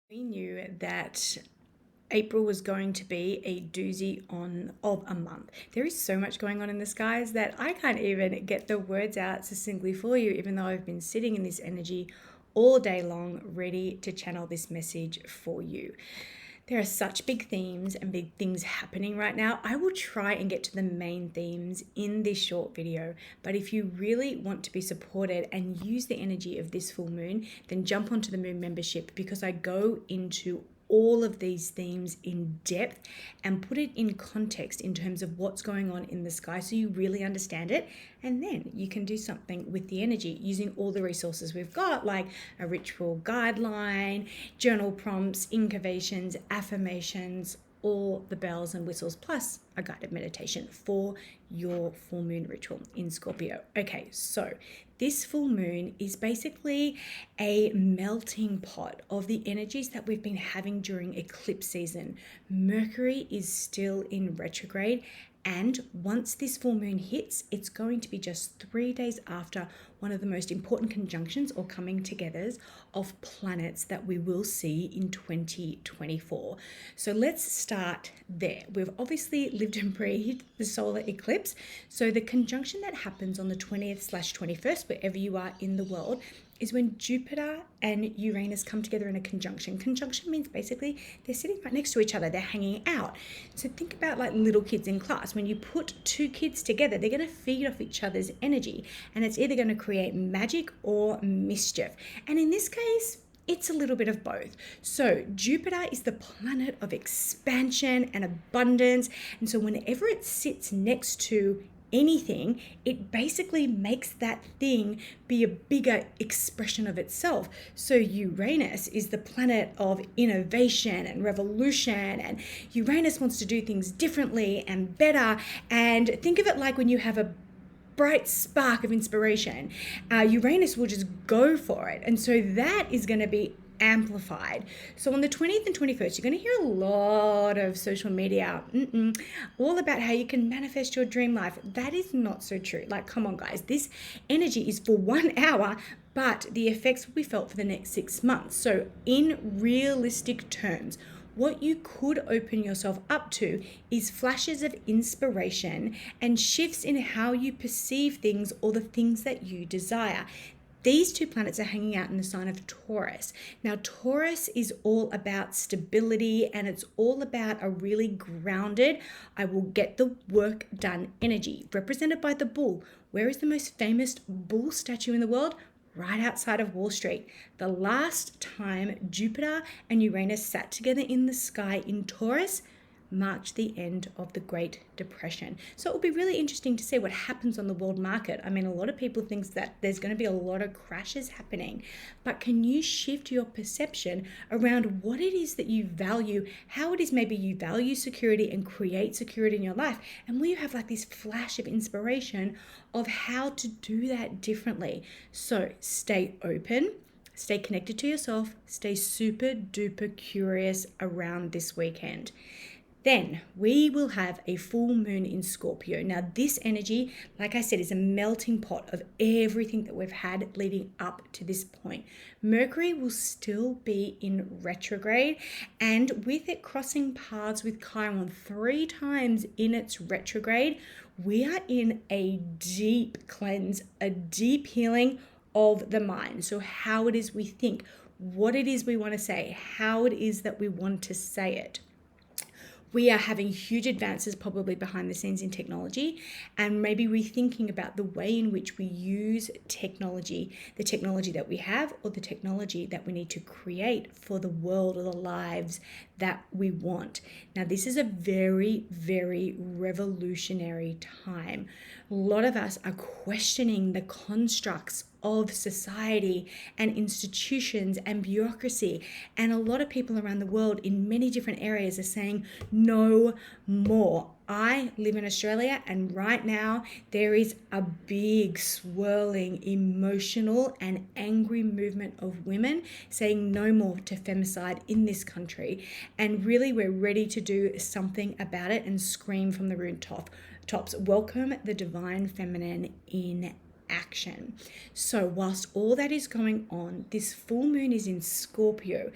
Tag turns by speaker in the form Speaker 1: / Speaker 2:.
Speaker 1: We knew that April was going to be a doozy of a month. There is so much going on in the skies that I can't even get the words out succinctly for you, even though I've been sitting in this energy all day long, ready to channel this message for you. There are such big themes and big things happening right now. I will try and get to the main themes in this short video, but if you really want to be supported and use the energy of this full moon, then jump onto the moon membership, because I go into all of these themes in depth and put it in context in terms of what's going on in the sky, so you really understand it, and then you can do something with the energy using all the resources we've got, like a ritual guideline, journal prompts, incantations, affirmations, all the bells and whistles, plus a guided meditation for your full moon ritual in Scorpio. Okay, so this full moon is basically a melting pot of the energies that we've been having during eclipse season. Mercury is still in retrograde, and once this full moon hits, it's going to be just 3 days after one of the most important conjunctions or coming togethers of planets that we will see in 2024. So let's start there. We've obviously lived and breathed the solar eclipse. So the conjunction that happens on the 20th/21st, wherever you are in the world, is when Jupiter and Uranus come together in a conjunction. Conjunction means basically they're sitting right next to each other, they're hanging out. So think about like little kids in class. When you put two kids together, they're going to feed off each other's energy, and it's either going to create magic or mischief. And in this case, it's a little bit of both. So Jupiter is the planet of expansion and abundance. And so whenever it sits next to anything, it basically makes that thing be a bigger expression of itself. So Uranus is the planet of innovation and revolution, and Uranus wants to do things differently and better. And think of it like when you have a bright spark of inspiration, Uranus will just go for it. And so that is going to be amplified. So on the 20th and 21st, you're going to hear a lot of social media all about how you can manifest your dream life. That is not so true. Like, come on, guys. This energy is for 1 hour, but the effects will be felt for the next 6 months. So in realistic terms, what you could open yourself up to is flashes of inspiration and shifts in how you perceive things or the things that you desire. These two planets are hanging out in the sign of Taurus. Now, Taurus is all about stability, and it's all about a really grounded, I will get the work done energy, represented by the bull. Where is the most famous bull statue in the world? Right outside of Wall Street. The last time Jupiter and Uranus sat together in the sky in Taurus marked the end of the Great Depression. So it will be really interesting to see what happens on the world market. I mean, a lot of people think that there's going to be a lot of crashes happening, but can you shift your perception around what it is that you value, how it is maybe you value security and create security in your life, and will you have like this flash of inspiration of how to do that differently? So stay open, stay connected to yourself, stay super duper curious around this weekend. Then we will have a full moon in Scorpio. Now, this energy, like I said, is a melting pot of everything that we've had leading up to this point. Mercury will still be in retrograde, and with it crossing paths with Chiron 3 times in its retrograde, we are in a deep cleanse, a deep healing of the mind. So how it is we think, what it is we want to say, how it is that we want to say it. We are having huge advances probably behind the scenes in technology, and maybe rethinking about the way in which we use technology, the technology that we have or the technology that we need to create for the world or the lives that we want. Now, this is a very, very revolutionary time. A lot of us are questioning the constructs of society and institutions and bureaucracy. And a lot of people around the world in many different areas are saying no more. I live in Australia, and right now there is a big swirling emotional and angry movement of women saying no more to femicide in this country. And really, we're ready to do something about it and scream from the rooftops. Welcome the divine feminine in action. So whilst all that is going on, this full moon is in Scorpio.